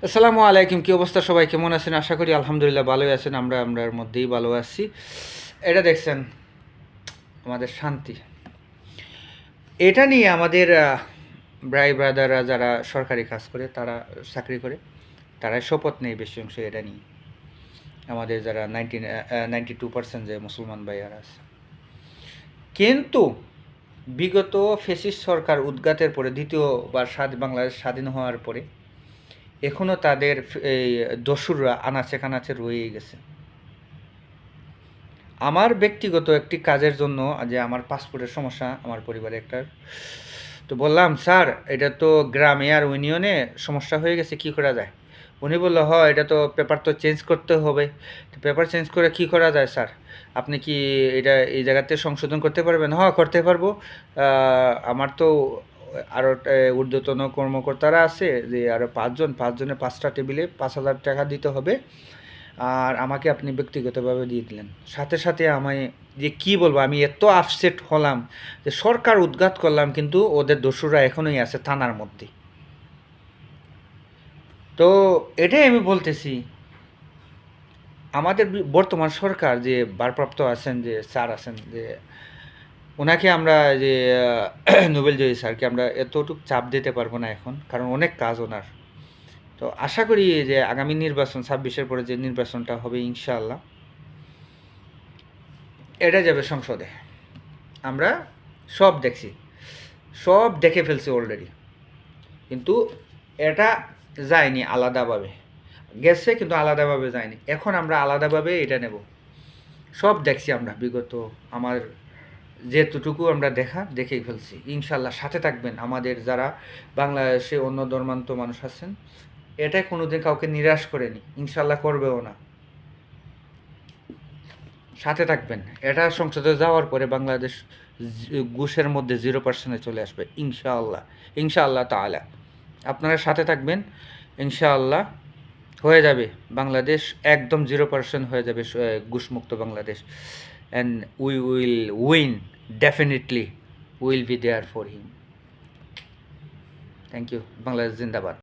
আসসালামু আলাইকুম। কি অবস্থা, সবাই কেমন আছেন? আশা করি আলহামদুলিল্লাহ ভালোই আছেন। আমরার মধ্যেই ভালো আছি। এটা দেখছেন আমাদের শান্তি। এটা নিয়ে আমাদের ভাই ব্রাদাররা যারা সরকারি কাজ করে, তারা চাকরি করে, তারা শপথ নেই বেশি অংশ এটা নিয়ে। আমাদের যারা 92% যে মুসলমান ভাইয়ারা আছে। কিন্তু বিগত ফ্যাসিস্ট সরকার উৎখাতের পরে, দ্বিতীয়বার বাংলাদেশ স্বাধীন হওয়ার পরে এখনও তাদের এই দস্যুররা আনাচে কানাচে রয়েই গেছে। আমার ব্যক্তিগত একটি কাজের জন্য, যে আমার পাসপোর্টের সমস্যা আমার পরিবারে একটা, তো বললাম স্যার এটা তো গ্রামে আর ইউনিয়নে সমস্যা হয়ে গেছে, কি করা যায়? উনি বললো এটা তো পেপার তো চেঞ্জ করতে হবে। তো পেপার চেঞ্জ করে কি করা যায় স্যার? আপনি কি এটা এই জায়গাতে সংশোধন করতে পারবেন? করতে পারবো। আমার তো আরও ঊর্ধ্বতন কর্মকর্তারা আছে, যে আরও পাঁচজনের 5টা টেবিলে 5,000 টাকা দিতে হবে। আর আমাকে আপনি ব্যক্তিগতভাবে দিয়ে দিলেন। সাথে সাথে আমায় যে কি বলবো, আমি এত আপসেট হলাম যে সরকার উৎখাত করলাম, কিন্তু ওদের দস্যুরা এখনোই আছে থানার মধ্যে। তো এটাই আমি বলতেছি, আমাদের বর্তমান সরকার যে ভারপ্রাপ্ত আছেন, যে স্যার আছেন, যে ওনাকে আমরা যে নোবেলজয়ী স্যারকে আমরা এতটুকু চাপ দিতে পারবো না এখন, কারণ অনেক কাজ ওনার। তো আশা করি যে আগামী নির্বাচন 26-এর পরে যে নির্বাচনটা হবে, ইনশাআল্লাহ এটা যাবে সংসদে। আমরা সব দেখছি, সব দেখে ফেলছি অলরেডি, কিন্তু এটা যায়নি আলাদাভাবে। গেছে কিন্তু আলাদাভাবে যায়নি। এখন আমরা আলাদাভাবে এটা নেব। সব দেখছি আমরা, বিগত আমার যেতটুকু আমরা দেখেই ফেলছি। ইনশাল্লাহ সাথে থাকবেন আমাদের যারা বাংলাদেশে অন্য ধর্মান্ত মানুষ আছেন। এটা কোনোদিন কাউকে নিরাশ করেনি, ইনশাল্লাহ করবেও না। সাথে থাকবেন। এটা সংসদে যাওয়ার পরে বাংলাদেশ ঘুষের মধ্যে 0%-এ চলে আসবে, ইনশাআল্লাহ। ইনশাআল্লাহ তাআলা আপনারা সাথে থাকবেন, ইনশাআল্লাহ হয়ে যাবে বাংলাদেশ, একদম 0% হয়ে যাবে ঘুষমুক্ত Bangladesh. And we will win, definitely will be there for him. Thank you. Bangladesh জিন্দাবাদ।